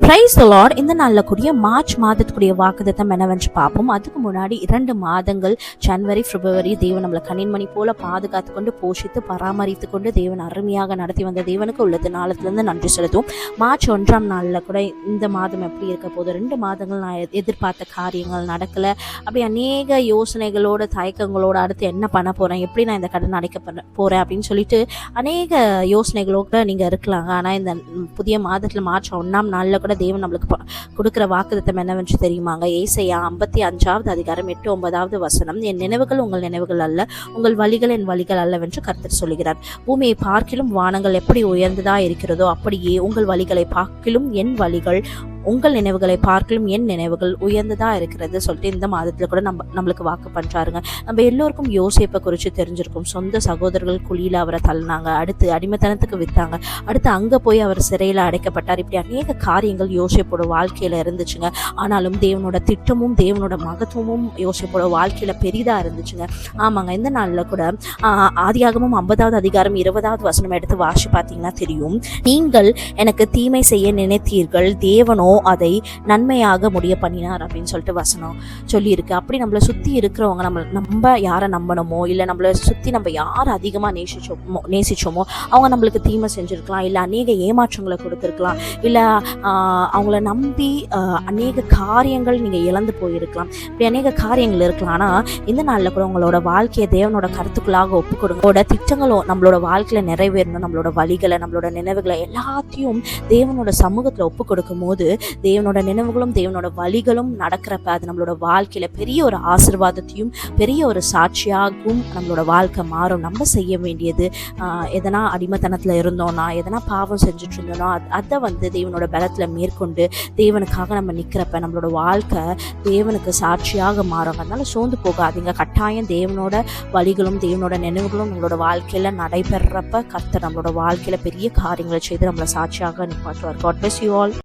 Praise the Lord. இந்த நாளில் கூடிய மார்ச் மாதத்துக்குரிய வாக்குத்தத்தம் என்னவென்று பார்ப்போம். அதுக்கு முன்னாடி 2 மாதங்கள் ஜனவரி பிப்ரவரி தேவன் நம்மளை கண்ணின்மணி போல பாதுகாத்து கொண்டு போஷித்து பராமரித்து கொண்டு தேவன் அருமையாக நடத்தி வந்த தேவனுக்கு உள்ளது நாளத்திலிருந்து நன்றி செலுத்தும். மார்ச் 1ஆம் நாளில் கூட இந்த மாதம் எப்படி இருக்க போது, 2 மாதங்கள் நான் எதிர்பார்த்த காரியங்கள் நடக்கலை, அப்படி அநேக யோசனைகளோட தயக்கங்களோட அடுத்து என்ன பண்ண போகிறேன், எப்படி நான் இந்த கடன் அடைக்க போகிறேன் அப்படின்னு சொல்லிட்டு அநேக யோசனைகளோட நீங்கள் இருக்கலாங்க. ஆனால் இந்த புதிய மாதத்தில் மார்ச் 1ஆம் நாளில் கூட தேவன் நம்மளுக்கு கொடுக்கிற வாக்குத்தத்தம் என்னவென்று தெரியுமாங்க? ஏசாயா 55வது அதிகாரம் 8-9வது வசனம், என் நினைவுகள் உங்கள் நினைவுகள் அல்ல, உங்கள் வழிகள் என் வழிகள் அல்லவென்று கர்த்தர் சொல்கிறார். பூமியை பார்க்கிலும் வானங்கள் எப்படி உயர்ந்ததா இருக்கிறதோ அப்படியே உங்கள் வழிகளை பார்க்கிலும் என் வழிகள், உங்கள் நினைவுகளை பார்க்கலும் என் நினைவுகள் உயர்ந்ததா இருக்கிறது சொல்லிட்டு இந்த மாதத்துல கூட நம்மளுக்கு வாக்கு பண்றாருங்க. நம்ம எல்லோருக்கும் யோசேப்பை குறித்து தெரிஞ்சிருக்கும். சொந்த சகோதரர்கள் குழியில அவரை தள்ளினாங்க, அடுத்து அடிமைத்தனத்துக்கு வித்தாங்க, அடுத்து அங்க போய் அவர் சிறையில அடைக்கப்பட்டார். இப்படி அநேக காரியங்கள் யோசேப்போட வாழ்க்கையில இருந்துச்சுங்க. ஆனாலும் தேவனோட திட்டமும் தேவனோட மகத்துவமும் யோசேப்போட வாழ்க்கையில பெரிதா இருந்துச்சுங்க. ஆமாங்க, இந்த நாள்ல கூட ஆதியாகமம் 50வது அதிகாரம் 20வது வசனம் எடுத்து வாசி பார்த்தீங்கன்னா தெரியும். நீங்கள் எனக்கு தீமை செய்ய நினைத்தீர்கள், தேவனோ அதை நன்மையாக முடிய பண்ணினார் அப்படின்னு சொல்லிட்டு வசனம் சொல்லியிருக்கு. அப்படி நம்மளை சுற்றி இருக்கிறவங்க நம்ம யாரை நம்பணுமோ, இல்லை நம்மளை சுற்றி நம்ம யாரை அதிகமாக நேசிச்சோமோ அவங்க நம்மளுக்கு தீமை செஞ்சுருக்கலாம், இல்லை அநேக ஏமாற்றங்களை கொடுத்துருக்கலாம், இல்லை அவங்கள நம்பி அநேக காரியங்கள் நீங்கள் இழந்து போயிருக்கலாம். இப்படி அநேக காரியங்கள் இருக்கலாம். ஆனால் இந்த நாளில் கூட உங்களோட வாழ்க்கையை தேவனோட கருத்துக்களாக ஒப்பு கொடுங்க. திட்டங்களும் நம்மளோட வாழ்க்கையில் நிறைவேறணும். நம்மளோட வழிகளை, நம்மளோட நினைவுகளை எல்லாத்தையும் தேவனோட சமூகத்தில் ஒப்பு கொடுக்கும் போது தேவனோட நினைவுகளும் தேவனோட வழிகளும் நடக்கிறப்ப அது நம்மளோட வாழ்க்கையில பெரிய ஒரு ஆசீர்வாதத்தையும் பெரிய ஒரு சாட்சியாகவும் நம்மளோட வாழ்க்கை மாறும். நம்ம செய்ய வேண்டியது எதனா அடிமைத்தனத்துல இருந்தோம்னா, எதனா பாவம் செஞ்சுட்டு இருந்தோம்னா அதை தேவனோட பலத்துல மேற்கொண்டு தேவனுக்காக நம்ம நிற்கிறப்ப நம்மளோட வாழ்க்கை தேவனுக்கு சாட்சியாக மாறும். அதனால சோர்ந்து போகாதீங்க. கட்டாயம் தேவனோட வழிகளும் தேவனோட நினைவுகளும் நம்மளோட வாழ்க்கையில நடைபெறப்ப கர்த்தர் நம்மளோட வாழ்க்கையில பெரிய காரியங்களை செய்து நம்மளை சாட்சியாக நிப்பாட்டுவார். God bless you all.